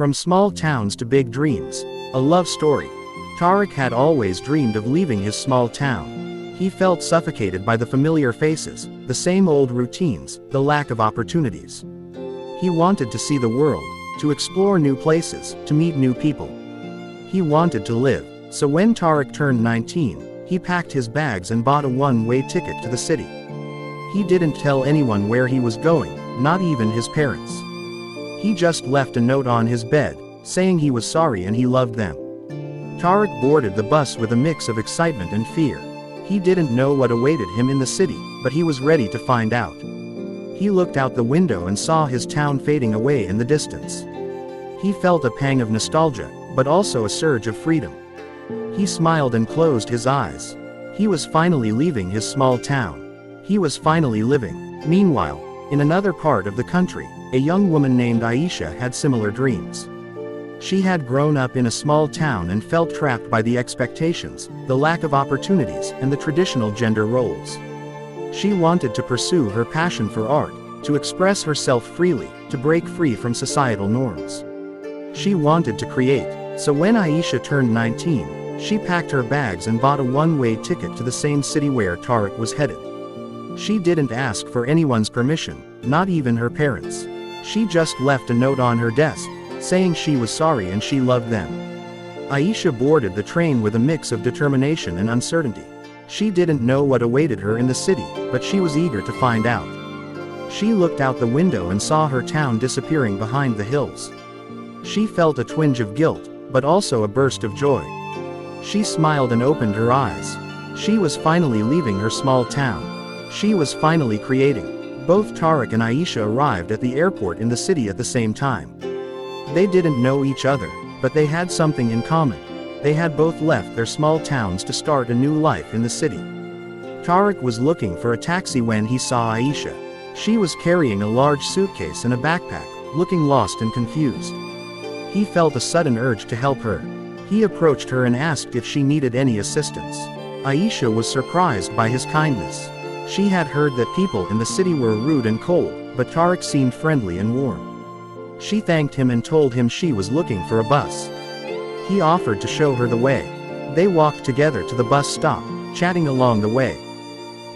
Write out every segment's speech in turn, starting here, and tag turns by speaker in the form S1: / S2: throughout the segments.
S1: From small towns to big dreams. A love story. Tariq had always dreamed of leaving his small town. He felt suffocated by the familiar faces, the same old routines, the lack of opportunities. He wanted to see the world, to explore new places, to meet new people. He wanted to live. So when Tariq turned 19, he packed his bags and bought a one-way ticket to the city. He didn't tell anyone where he was going, not even his parents. He just left a note on his bed, saying he was sorry and he loved them. Tariq boarded the bus with a mix of excitement and fear. He didn't know what awaited him in the city, but he was ready to find out. He looked out the window and saw his town fading away in the distance. He felt a pang of nostalgia, but also a surge of freedom. He smiled and closed his eyes. He was finally leaving his small town. He was finally living. Meanwhile, in another part of the country, a young woman named Aisha had similar dreams. She had grown up in a small town and felt trapped by the expectations, the lack of opportunities, and the traditional gender roles. She wanted to pursue her passion for art, to express herself freely, to break free from societal norms. She wanted to create, so when Aisha turned 19, she packed her bags and bought a one-way ticket to the same city where Tariq was headed. She didn't ask for anyone's permission, not even her parents. She just left a note on her desk, saying she was sorry and she loved them. Aisha boarded the train with a mix of determination and uncertainty. She didn't know what awaited her in the city, but she was eager to find out. She looked out the window and saw her town disappearing behind the hills. She felt a twinge of guilt, but also a burst of joy. She smiled and opened her eyes. She was finally leaving her small town. She was finally creating. Both Tariq and Aisha arrived at the airport in the city at the same time. They didn't know each other, but they had something in common. They had both left their small towns to start a new life in the city. Tariq was looking for a taxi when he saw Aisha. She was carrying a large suitcase and a backpack, looking lost and confused. He felt a sudden urge to help her. He approached her and asked if she needed any assistance. Aisha was surprised by his kindness. She had heard that people in the city were rude and cold, but Tariq seemed friendly and warm. She thanked him and told him she was looking for a bus. He offered to show her the way. They walked together to the bus stop, chatting along the way.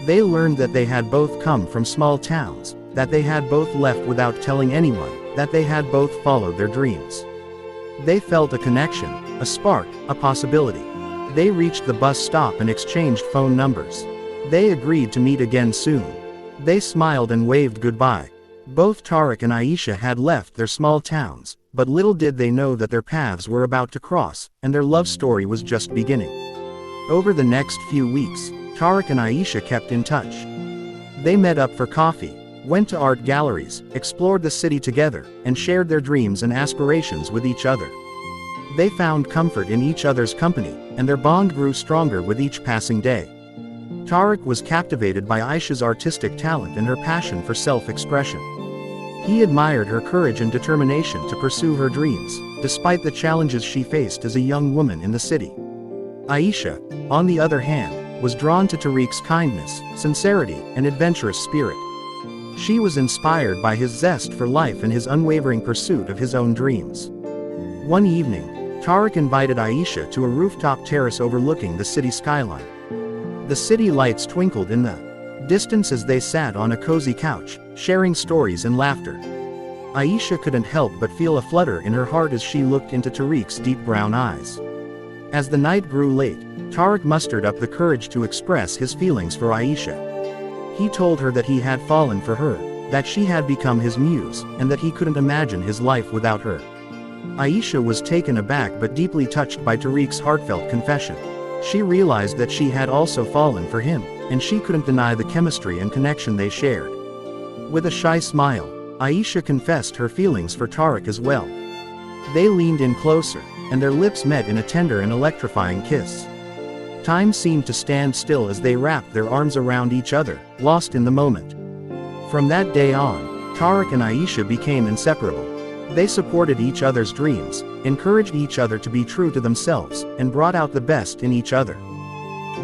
S1: They learned that they had both come from small towns, that they had both left without telling anyone, that they had both followed their dreams. They felt a connection, a spark, a possibility. They reached the bus stop and exchanged phone numbers. They agreed to meet again soon. They smiled and waved goodbye. Both Tariq and Aisha had left their small towns, but little did they know that their paths were about to cross, and their love story was just beginning. Over the next few weeks, Tariq and Aisha kept in touch. They met up for coffee, went to art galleries, explored the city together, and shared their dreams and aspirations with each other. They found comfort in each other's company, and their bond grew stronger with each passing day. Tariq was captivated by Aisha's artistic talent and her passion for self-expression. He admired her courage and determination to pursue her dreams, despite the challenges she faced as a young woman in the city. Aisha, on the other hand, was drawn to Tariq's kindness, sincerity, and adventurous spirit. She was inspired by his zest for life and his unwavering pursuit of his own dreams. One evening, Tariq invited Aisha to a rooftop terrace overlooking the city skyline. The city lights twinkled in the distance as they sat on a cozy couch, sharing stories and laughter. Aisha couldn't help but feel a flutter in her heart as she looked into Tariq's deep brown eyes. As the night grew late, Tariq mustered up the courage to express his feelings for Aisha. He told her that he had fallen for her, that she had become his muse, and that he couldn't imagine his life without her. Aisha was taken aback but deeply touched by Tariq's heartfelt confession. She realized that she had also fallen for him, and she couldn't deny the chemistry and connection they shared. With a shy smile, Aisha confessed her feelings for Tariq as well. They leaned in closer, and their lips met in a tender and electrifying kiss. Time seemed to stand still as they wrapped their arms around each other, lost in the moment. From that day on, Tariq and Aisha became inseparable. They supported each other's dreams, encouraged each other to be true to themselves, and brought out the best in each other.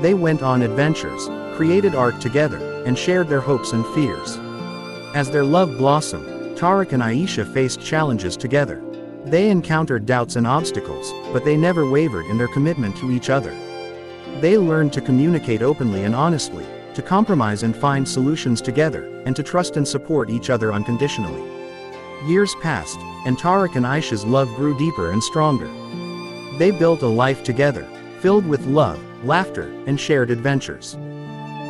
S1: They went on adventures, created art together, and shared their hopes and fears. As their love blossomed, Tariq and Aisha faced challenges together. They encountered doubts and obstacles, but they never wavered in their commitment to each other. They learned to communicate openly and honestly, to compromise and find solutions together, and to trust and support each other unconditionally. Years passed, and Tariq and Aisha's love grew deeper and stronger. They built a life together, filled with love, laughter, and shared adventures.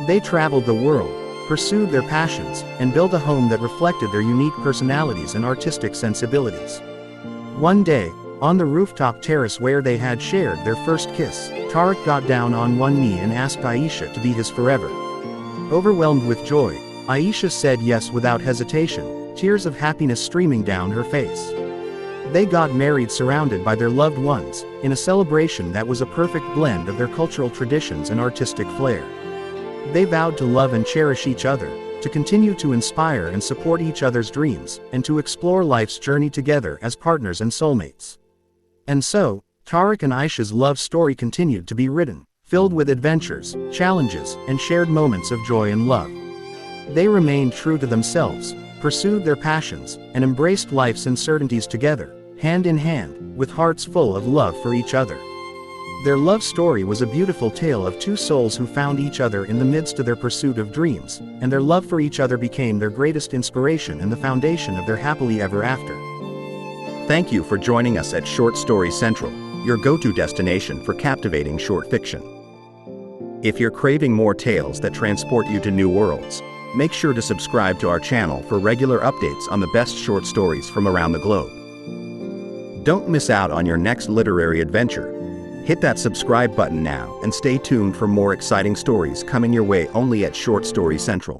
S1: They traveled the world, pursued their passions, and built a home that reflected their unique personalities and artistic sensibilities. One day, on the rooftop terrace where they had shared their first kiss, Tariq got down on one knee and asked Aisha to be his forever. Overwhelmed with joy, Aisha said yes without hesitation, tears of happiness streaming down her face. They got married surrounded by their loved ones, in a celebration that was a perfect blend of their cultural traditions and artistic flair. They vowed to love and cherish each other, to continue to inspire and support each other's dreams, and to explore life's journey together as partners and soulmates. And so, Tariq and Aisha's love story continued to be written, filled with adventures, challenges, and shared moments of joy and love. They remained true to themselves, pursued their passions, and embraced life's uncertainties together, hand in hand, with hearts full of love for each other. Their love story was a beautiful tale of two souls who found each other in the midst of their pursuit of dreams, and their love for each other became their greatest inspiration and the foundation of their happily ever after.
S2: Thank you for joining us at Short Story Central, your go-to destination for captivating short fiction. If you're craving more tales that transport you to new worlds, make sure to subscribe to our channel for regular updates on the best short stories from around the globe. Don't miss out on your next literary adventure. Hit that subscribe button now and stay tuned for more exciting stories coming your way only at Short Story Central.